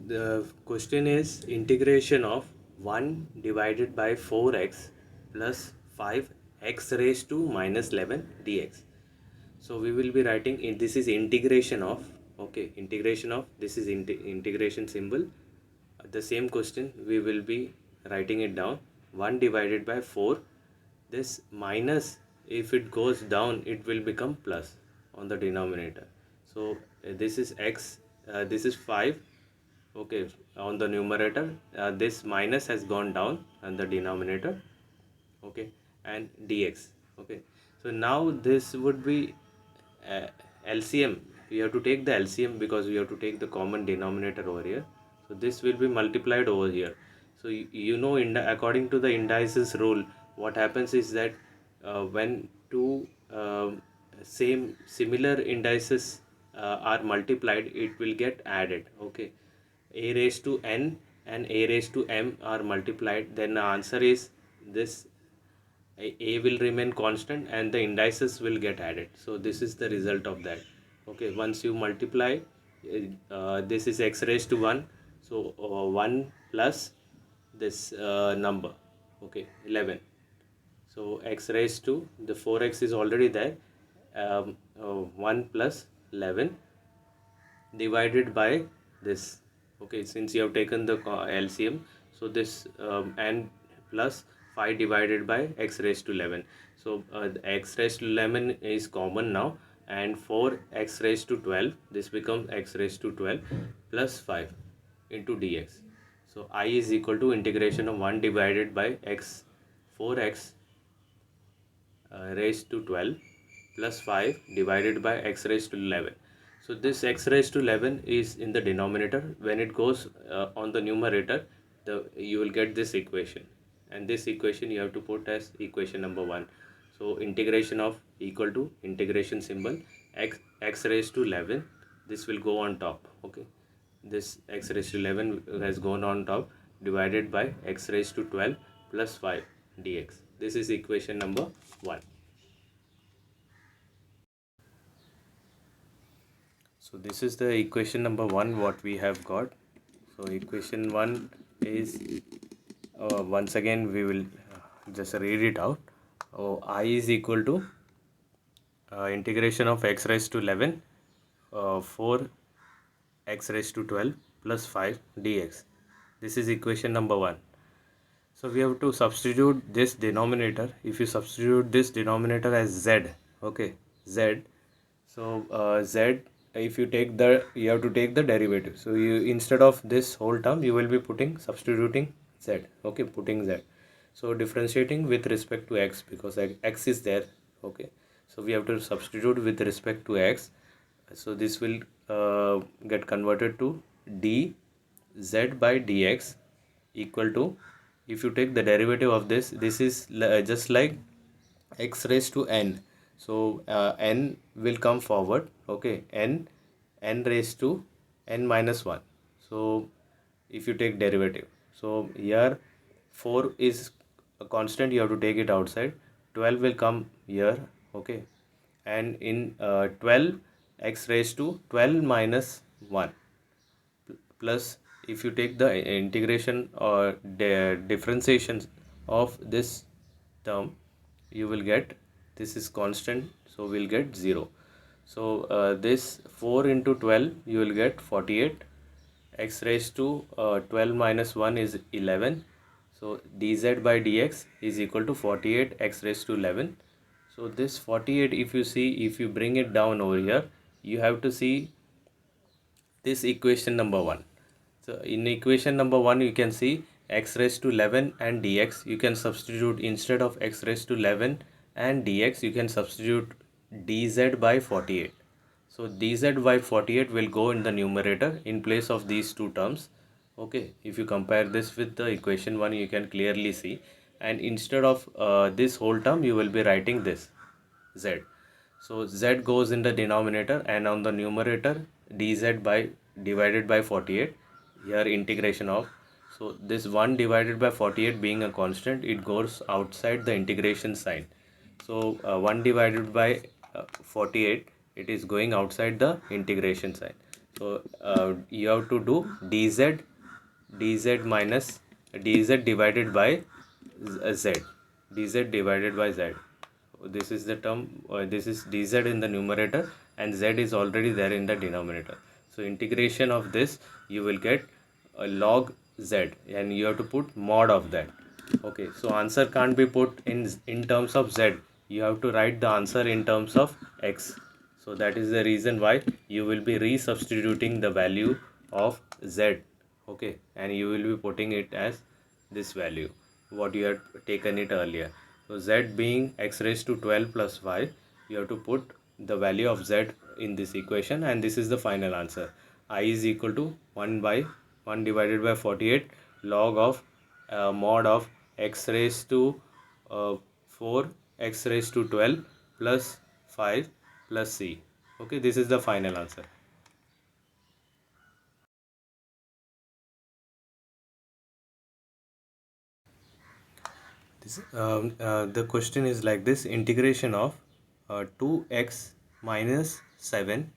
the question is integration of 1 divided by 4x plus 5x raised to minus 11 dx. So we will be writing this is integration of, okay, integration of, this is integration symbol. The same question we will be writing it down, 1 divided by 4, this minus, if it goes down it will become plus on the denominator. So this is x, this is 5, okay, on the numerator, this minus has gone down on the denominator, okay, and dx, okay. So now this would be uh, LCM. We have to take the LCM because we have to take the common denominator over here. So this will be multiplied over here. So you know, according to the indices rule, what happens is that when two similar indices are multiplied, it will get added, okay. A raised to n and a raised to m are multiplied, then the answer is this, a will remain constant and the indices will get added. So this is the result of that, okay. Once you multiply, this is x raised to 1, so 1 plus this number, okay, 11. So x raised to, the 4x is already there, 1 plus 11 divided by this, okay, since you have taken the LCM, so this and plus 5 divided by x raised to 11. So x raised to 11 is common now, and 4x raised to 12, this becomes x raised to 12 plus 5 into dx. So I is equal to integration of 1 divided by x, 4x raised to 12 plus 5 divided by x raised to 11. So this x raised to 11 is in the denominator. When it goes on the numerator, you will get this equation, and this equation you have to put as equation number 1. So integration of equal to integration symbol, x raised to 11, this will go on top, okay. This x raised to 11 has gone on top, divided by x raised to 12 plus 5 dx. This is equation number 1. So this is the equation number 1 what we have got. So equation 1 is, once again we will just read it out. I is equal to integration of x raised to 11 4 x raised to 12 plus 5 dx. This is equation number 1. So we have to substitute this denominator. If you substitute this denominator as z, okay, z, so z, if you take the, you have to take the derivative. So you, instead of this whole term, you will be putting, substituting z, okay, putting z. So differentiating with respect to x, because x is there, okay. So we have to substitute with respect to x. So this will get converted to dz by dx equal to, if you take the derivative of this, this is just like x raised to n. So n will come forward, okay, n raised to n minus 1. So if you take derivative, so here 4 is a constant, you have to take it outside, 12 will come here, okay, and in 12 x raised to 12 minus 1 plus, if you take the integration or differentiation of this term, you will get, this is constant, so we'll get 0. So this 4 into 12 you will get 48, x raised to 12 minus 1 is 11. So dz by dx is equal to 48 x raised to 11. So this 48, if you see, if you bring it down over here, you have to see this equation number 1. So in equation number 1, you can see x raised to 11 and dx. You can substitute, instead of x raised to 11 and dx, you can substitute dz by 48. So dz by 48 will go in the numerator in place of these two terms, okay. If you compare this with the equation 1, you can clearly see, and instead of this whole term, you will be writing this z. So z goes in the denominator, and on the numerator dz by divided by 48, here integration of, so this 1 divided by 48 being a constant, it goes outside the integration sign. So 1 divided by 48, it is going outside the integration sign. So you have to do dz minus dz divided by z, dz divided by z. This is the term, this is dz in the numerator and z is already there in the denominator. So integration of this, you will get a log z and you have to put mod of that. Okay, so answer can't be put in terms of z, you have to write the answer in terms of x. So that is the reason why you will be resubstituting the value of z. Okay, and you will be putting it as this value what you had taken it earlier. So z being x raised to 12 plus 5, you have to put the value of z in this equation and this is the final answer. I is equal to 1 divided by 48 log of mod of x raised to 4 x raised to 12 plus 5 plus c. Okay, this is the final answer. The question is like this: integration of 2x minus 7,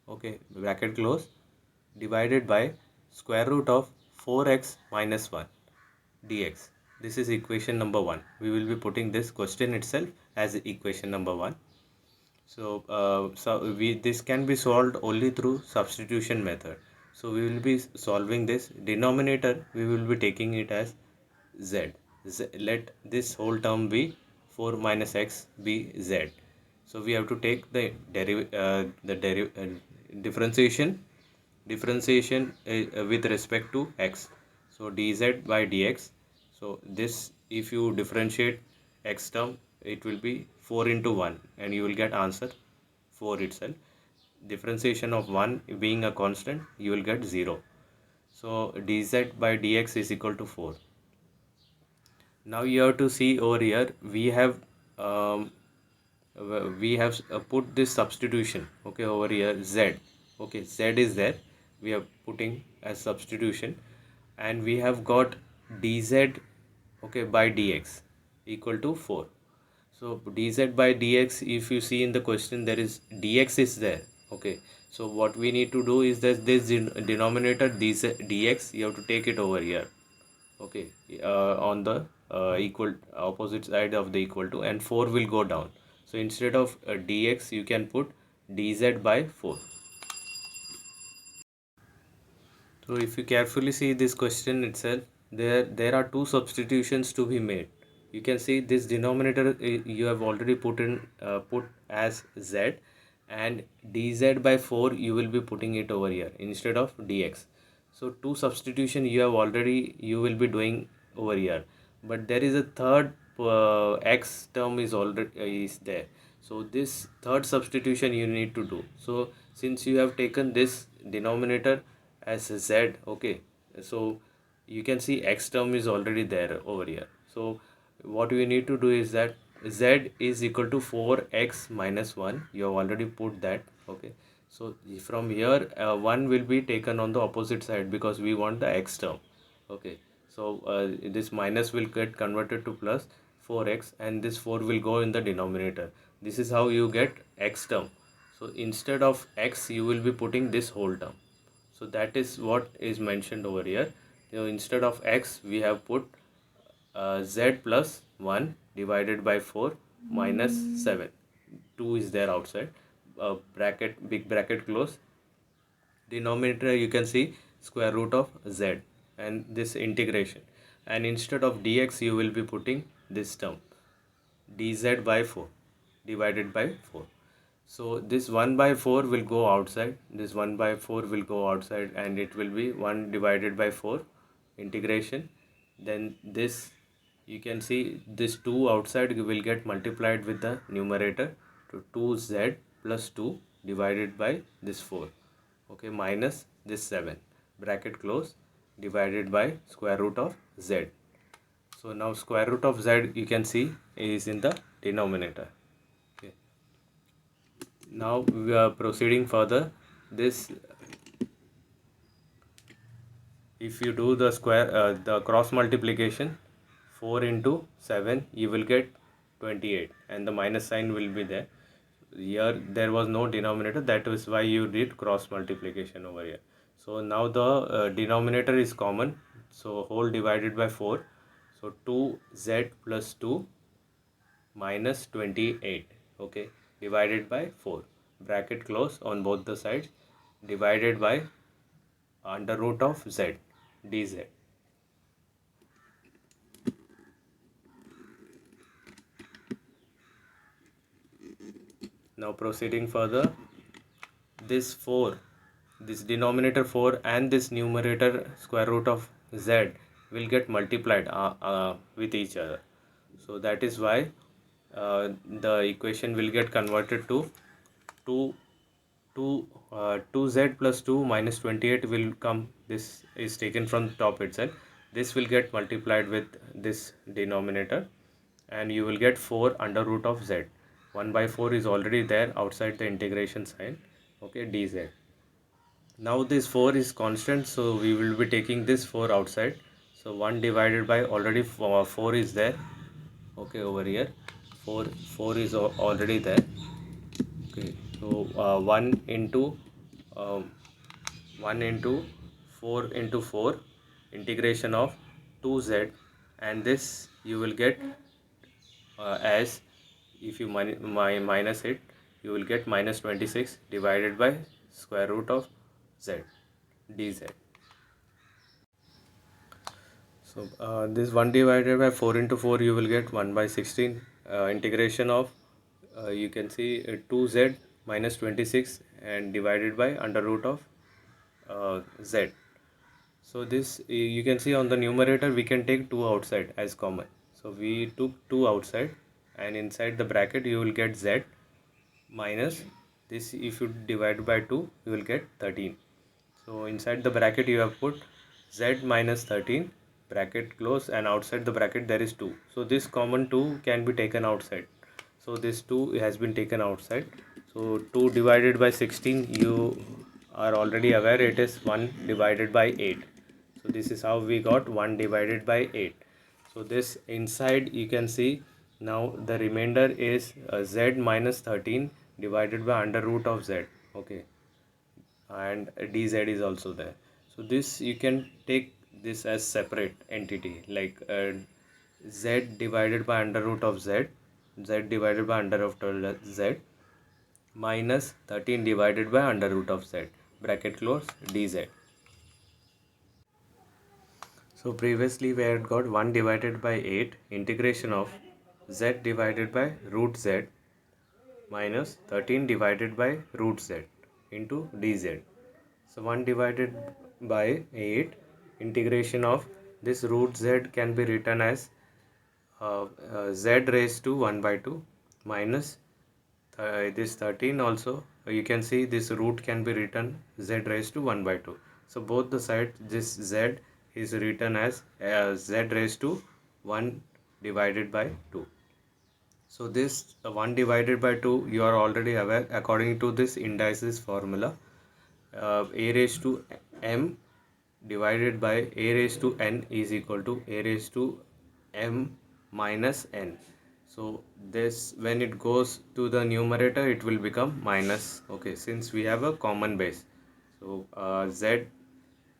okay, bracket close, divided by square root of 4x minus 1 dx. This is equation number 1. We will be putting this question itself as equation number 1. So this can be solved only through substitution method. So we will be solving this denominator. We will be taking it as z. Let this whole term be 4 minus x be z. So we have to take the differentiation with respect to x. So dz by dx. So this, if you differentiate x term, it will be 4 into 1 and you will get answer 4 itself. Differentiation of 1 being a constant, you will get 0. So dz by dx is equal to 4. Now you have to see over here, um, we have put this substitution, okay, over here z. Okay, z is there, we are putting as substitution and we have got dz, okay, by dx equal to 4. So dz by dx, if you see in the question, there is dx is there. Okay, so what we need to do is that this denominator dx, you have to take it over here. Okay, on the equal opposite side of the equal to, and 4 will go down. So instead of dx, you can put dz by 4. So if you carefully see this question itself, there are two substitutions to be made. You can see this denominator you have already put as z, and dz by 4 you will be putting it over here instead of dx. So two substitution you will be doing over here, but there is a third x term is already is there. So this third substitution you need to do. So since you have taken this denominator as z, okay, so you can see x term is already there over here. So what we need to do is that z is equal to 4x minus 1, you have already put that. Okay, so from here 1 will be taken on the opposite side because we want the x term. Okay, so this minus will get converted to plus 4x and this 4 will go in the denominator. This is how you get x term. So instead of x, you will be putting this whole term. So that is what is mentioned over here. So instead of x, we have put z plus 1 divided by 4 minus 7. 2 is there outside. Bracket, big bracket close. Denominator, you can see square root of z and this integration. And instead of dx, you will be putting this term dz by 4 divided by 4. So this 1 by 4 will go outside, this 1 by 4 will go outside and it will be 1 divided by 4 integration. Then this, you can see this 2 outside will get multiplied with the numerator to 2z plus 2 divided by this 4. Okay, minus this 7, bracket close, divided by square root of z. So now square root of z, you can see, is in the denominator. Okay. Now we are proceeding further. This, if you do the the cross multiplication, 4 into 7, you will get 28 and the minus sign will be there. here there was no denominator, that is why you did cross multiplication over here. So now the denominator is common, so whole divided by 4, so 2z plus 2 minus 28, okay, divided by 4, bracket close on both the sides, divided by under root of z dz. Now proceeding further, this 4, this denominator 4 and this numerator square root of z will get multiplied with each other. So that is why the equation will get converted to 2 2z plus 2 minus 28 will come. This is taken from the top itself. This will get multiplied with this denominator and you will get 4 under root of z. 1 by 4 is already there outside the integration sign, okay, dz. Now this 4 is constant, so we will be taking this 4 outside. So 1 divided by, already 4 is there, okay, over here 4 is already there, okay. So 1 into um, 1 into 4 into 4 integration of 2z, and this you will get as, if you minus it, you will get minus 26 divided by square root of z dz. So this 1 divided by 4 into 4 you will get 1 by 16, integration of you can see 2z minus 26 and divided by under root of z. So this you can see on the numerator we can take 2 outside as common. So we took 2 outside and inside the bracket you will get z minus this, if you divide by 2 you will get 13. So inside the bracket you have put z minus 13, bracket close, and outside the bracket there is 2. So this common 2 can be taken outside. So this 2 has been taken outside. So 2 divided by 16, you are already aware it is 1 divided by 8. So this is how we got 1 divided by 8. So this inside you can see now the remainder is z minus 13 divided by under root of z, okay, and dz is also there. So this you can take this as separate entity, like z divided by under root of z, z divided by under root of z minus 13 divided by under root of z, bracket close, dz. So previously we had got 1 divided by 8 integration of z divided by root z minus 13 divided by root z into dz. So 1 divided by 8 integration of this root z can be written as z raised to 1 by 2 minus this 13 also. You can see this root can be written z raised to 1 by 2. So both the sides this z is written as z raised to 1 divided by 2. So this 1 divided by 2 you are already aware, according to this indices formula, a raised to m divided by a raised to n is equal to a raised to m minus n. So this, when it goes to the numerator it will become minus, okay, since we have a common base. So z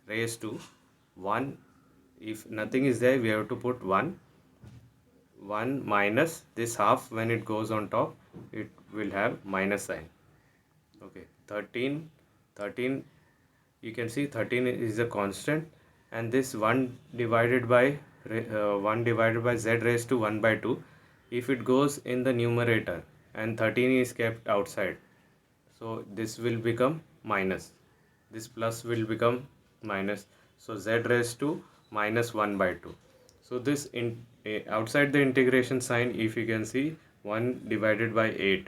raised to 1, if nothing is there we have to put 1 minus this half, when it goes on top it will have minus sign, okay. 13 you can see 13 is a constant, and this 1 divided by 1 divided by z raised to 1 by 2, if it goes in the numerator and 13 is kept outside, so this will become minus, this plus will become minus, so z raised to minus 1 by 2. So this in outside the integration sign, if you can see 1 divided by 8,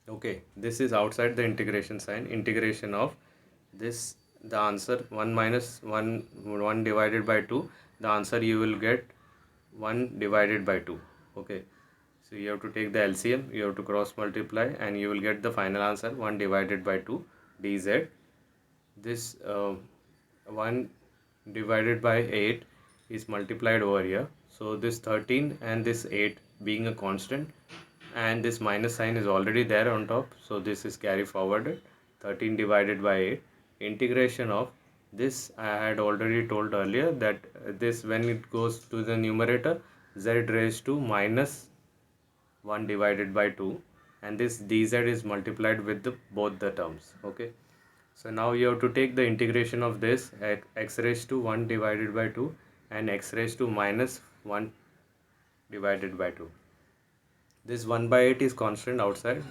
okay, this is outside the integration sign, integration of this, the answer 1 minus 1 divided by 2, the answer you will get 1 divided by 2, okay. So you have to take the LCM, you have to cross multiply, and you will get the final answer 1 divided by 2 dz. This 1 divided by 8 is multiplied over here, so this 13 and this 8 being a constant, and this minus sign is already there on top, so this is carry forwarded. 13 divided by 8, integration of this, I had already told earlier that this, when it goes to the numerator, z raised to minus 1 divided by 2, and this dz is multiplied with both the terms. Okay, so now you have to take the integration of this x raised to 1 divided by 2 and x raised to minus 1 divided by 2. This 1 by 8 is constant outside.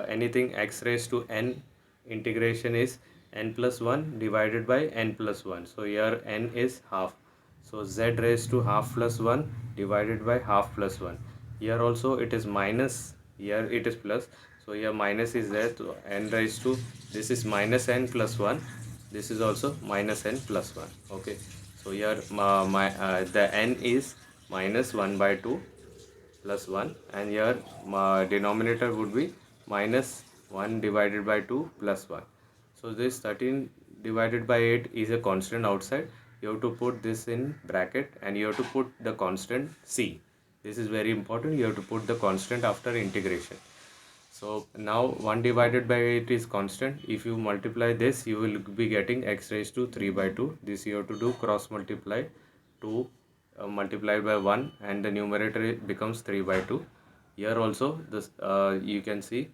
Anything x raised to n, integration is n plus 1 divided by n plus 1. So here n is half. So z raised to half plus 1 divided by half plus 1. Here also it is minus, here it is plus. So here minus is there. So n raised to, this is minus n plus 1. This is also minus n plus 1. Okay. So here the n is minus 1 by 2 plus 1, and here denominator would be minus 1 divided by 2 plus 1. So this 13 divided by 8 is a constant outside. You have to put this in bracket and you have to put the constant c. This is very important. You have to put the constant after integration. So now 1 divided by 8 is constant. If you multiply this, you will be getting x raised to 3 by 2. This you have to do cross multiply. 2 multiplied by 1 and the numerator becomes 3 by 2. Here also this you can see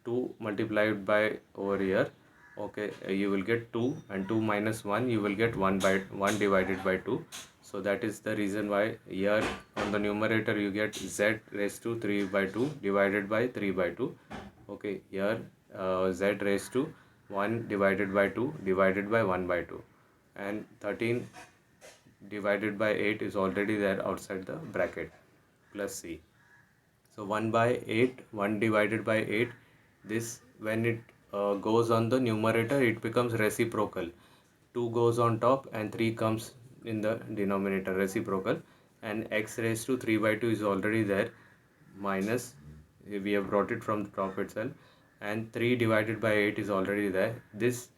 2 multiplied by over here. Okay, you will get 2, and 2 minus 1 you will get 1 by 1 divided by 2. So that is the reason why here on the numerator you get z raised to 3 by 2 divided by 3 by 2. Okay, here z raised to 1 divided by 2 divided by 1 by 2, and 13 divided by 8 is already there outside the bracket, plus c. So 1 by 8, 1 divided by 8, this when it goes on the numerator, it becomes reciprocal. 2 goes on top and 3 comes in the denominator, reciprocal. And x raised to 3 by 2 is already there, minus, we have brought it from the top itself, and 3 divided by 8 is already there. This,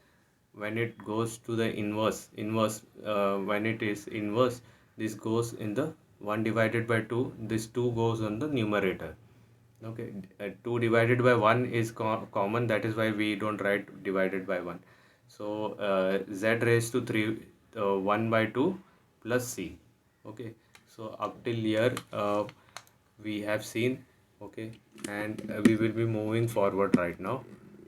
when it goes to the inverse, when it is inverse, this goes in the 1 divided by 2, this 2 goes on the numerator. Okay, 2 divided by 1 is common, that is why we don't write divided by 1. So z raised to 3 1 by 2 plus c. Okay, so up till here we have seen. Okay, and we will be moving forward right now.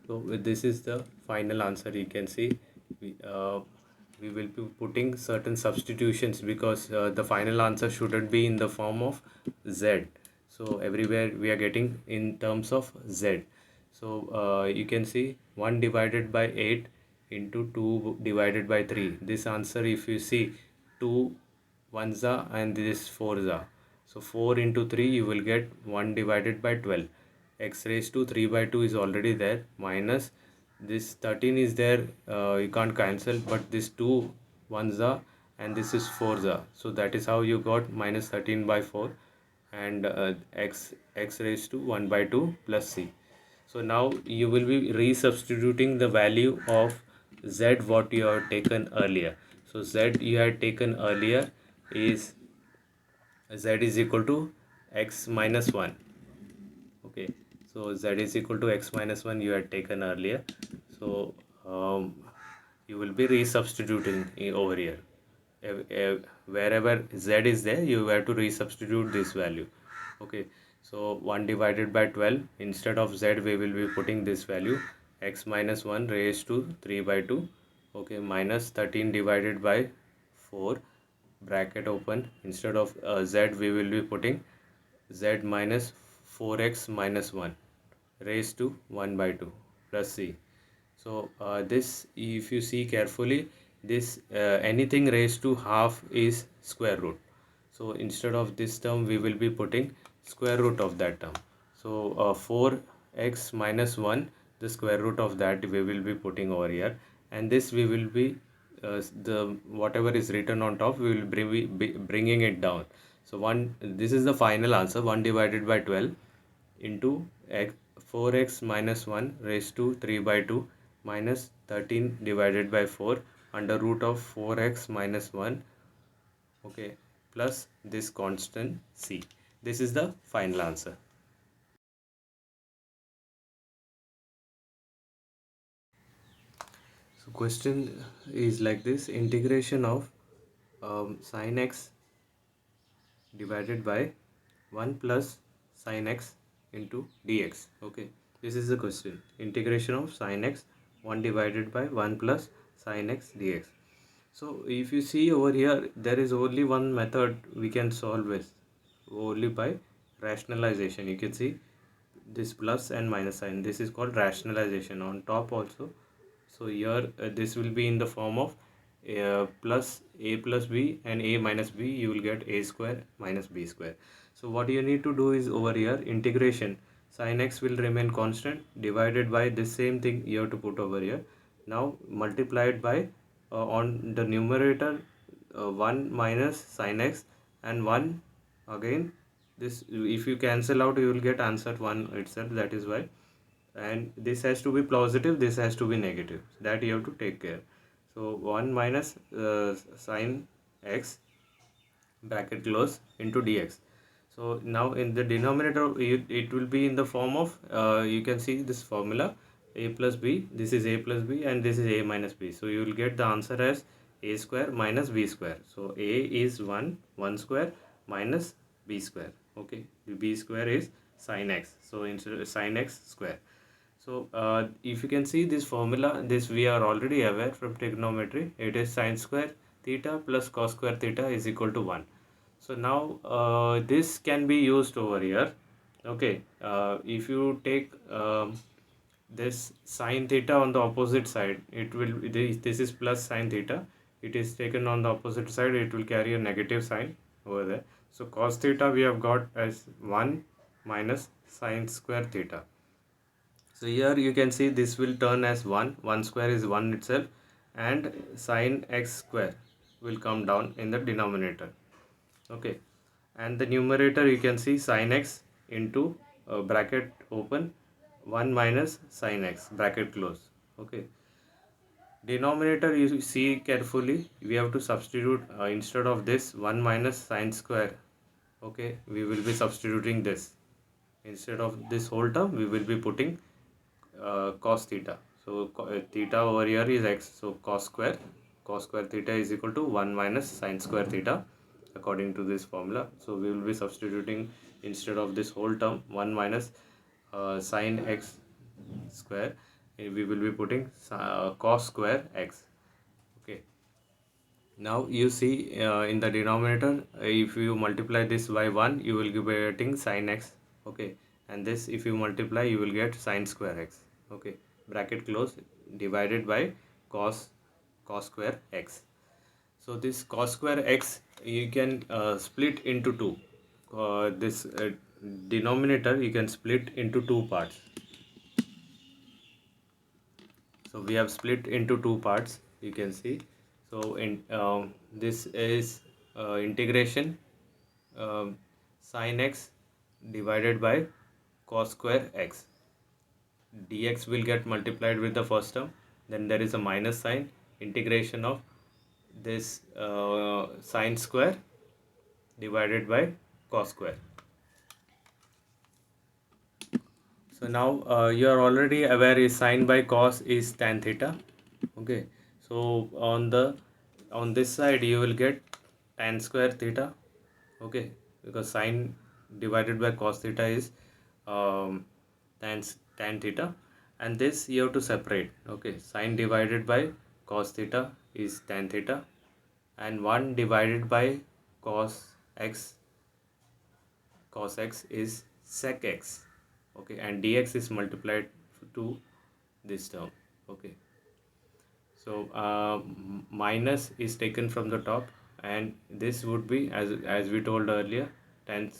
So this is the final answer. You can see we will be putting certain substitutions because the final answer shouldn't be in the form of z. So everywhere we are getting in terms of z. So you can see 1 divided by 8 into 2 divided by 3. This answer, if you see, 2 ones are and this 4s are. So 4 into 3 you will get 1 divided by 12. X raised to 3 by 2 is already there, minus this 13 is there, you can't cancel, but this 2 ones are and this is 4s are. So that is how you got minus 13 by 4, and x raised to 1 by 2 plus c. So now you will be resubstituting the value of z what you have taken earlier. So z you had taken earlier is z is equal to x minus 1. Okay, so z is equal to x minus 1 you had taken earlier. So you will be resubstituting over here. Wherever z is there, you have to resubstitute this value. Okay, so 1 divided by 12, instead of z we will be putting this value, x minus 1 raised to 3 by 2. Okay, minus 13 divided by 4, bracket open. Instead of z we will be putting z minus 4x minus 1 raised to 1 by 2 plus c. So this, if you see carefully, this anything raised to half is square root. So instead of this term we will be putting square root of that term. So 4x minus 1, the square root of that we will be putting over here, and this we will be the whatever is written on top we will be bringing it down. So this is the final answer, 1 divided by 12 into 4x minus 1 raised to 3 by 2 minus 13 divided by 4 under root of 4x minus 1. Okay, plus this constant c. This is the final answer. So question is like this: integration of sin x divided by 1 plus sin x into dx. Okay, this is the question: integration of sin x 1 divided by 1 plus sin x dx. So if you see over here, there is only one method we can solve with, only by rationalization. You can see this plus and minus sign, this is called rationalization on top also. So here this will be in the form of plus a plus b and a minus b, you will get a square minus b square. So what you need to do is over here integration, sin x will remain constant, divided by this same thing you have to put over here. Now multiplied by on the numerator 1 minus sin x and 1 again. This, if you cancel out, you will get answer 1 itself, that is why. And this has to be positive, this has to be negative, that you have to take care. So 1 minus sin x bracket close into dx. So now in the denominator it will be in the form of you can see this formula, a plus b, this is a plus b and this is a minus b. So you will get the answer as a square minus b square. So a is 1 square minus b square. Okay, the b square is sin x, so instead of sin x square. So if you can see this formula, this we are already aware from trigonometry. It is sin square theta plus cos square theta is equal to 1. So now this can be used over here. Okay, if you take this sin theta on the opposite side, it will, this is plus sin theta. It is taken on the opposite side, it will carry a negative sign over there. So cos theta we have got as 1 minus sin square theta. So here you can see this will turn as 1 square is 1 itself, and sin x square will come down in the denominator. Okay, and the numerator you can see sin x into bracket open 1 minus sin x bracket close. Okay, denominator you see carefully, we have to substitute instead of this 1 minus sin square. Okay, we will be substituting this, instead of this whole term we will be putting cos theta. So theta over here is x, so cos square theta is equal to 1 minus sin square theta according to this formula. So we will be substituting instead of this whole term 1 minus sin x square, we will be putting cos square x. Okay, now you see in the denominator, if you multiply this by 1 you will be getting sin x. Okay, and this if you multiply you will get sin square x. Okay, bracket close divided by cos square x. So this cos square x you can split into two. This denominator you can split into two parts. So we have split into two parts, you can see. So in this is integration sin x divided by cos square x. Dx will get multiplied with the first term, then there is a minus sign, integration of this sin square divided by cos square. So now you are already aware is sin by cos is tan theta. Okay, so on this side you will get tan square theta. Okay, because sin divided by cos theta is um, tan theta, and this you have to separate. Okay, sin divided by cos theta is tan theta, and 1 divided by cos x is sec x. Okay, and dx is multiplied to this term. Okay, so minus is taken from the top, and this would be as we told earlier, tan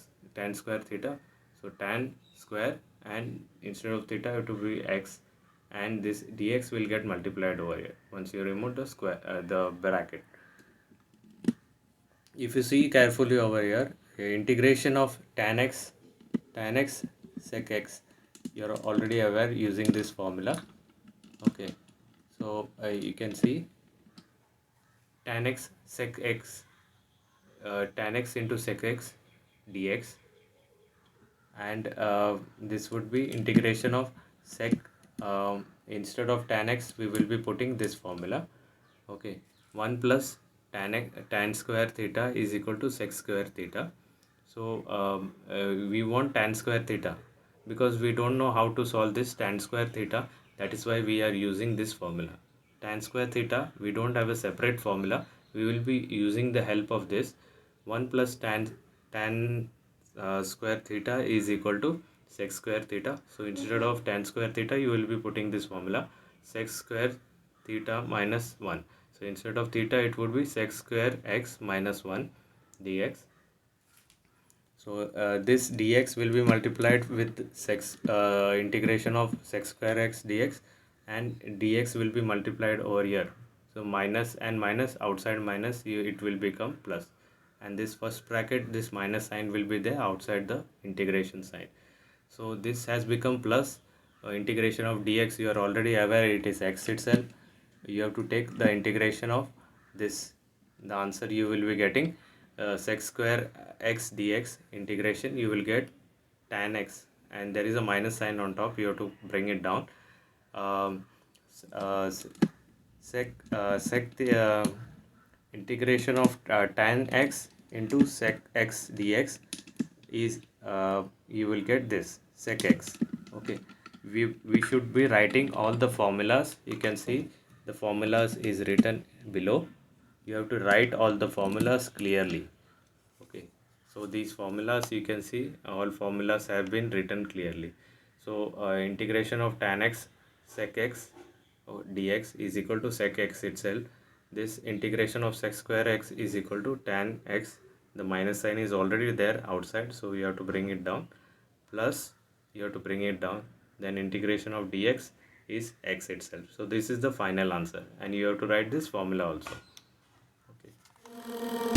square theta. So tan square, and instead of theta it will be x, and this dx will get multiplied over here once you remove the square the bracket. If you see carefully over here, integration of tan x sec x, you are already aware using this formula. Okay, so you can see tan x sec x, tan x into sec x dx, and this would be integration of sec instead of tan x we will be putting this formula. Okay, 1 plus tan square theta is equal to sec square theta. So we want tan square theta because we don't know how to solve this tan square theta. That is why we are using this formula. Tan square theta, we don't have a separate formula. We will be using the help of this. 1 plus tan square theta is equal to sec square theta. So instead of tan square theta, you will be putting this formula sec square theta minus 1. So instead of theta, it would be sec square x minus 1 dx. So this dx will be multiplied with integration of sec square x dx, and dx will be multiplied over here. So minus and minus, outside minus, it will become plus. And this first bracket, this minus sign will be there outside the integration sign. So this has become plus. Integration of dx, you are already aware it is x itself. You have to take the integration of this. The answer you will be getting sec square x dx integration, you will get tan x, and there is a minus sign on top, you have to bring it down. um, uh, sec the integration of tan x into sec x dx is you will get this sec x. Okay, we should be writing all the formulas. You can see the formulas is written below. You have to write all the formulas clearly. Okay, so these formulas, you can see all formulas have been written clearly. So integration of tan x sec x dx is equal to sec x itself. This integration of sec square x is equal to tan x. The minus sign is already there outside, so you have to bring it down, plus you have to bring it down, then integration of dx is x itself. So this is the final answer, and you have to write this formula also. Okay.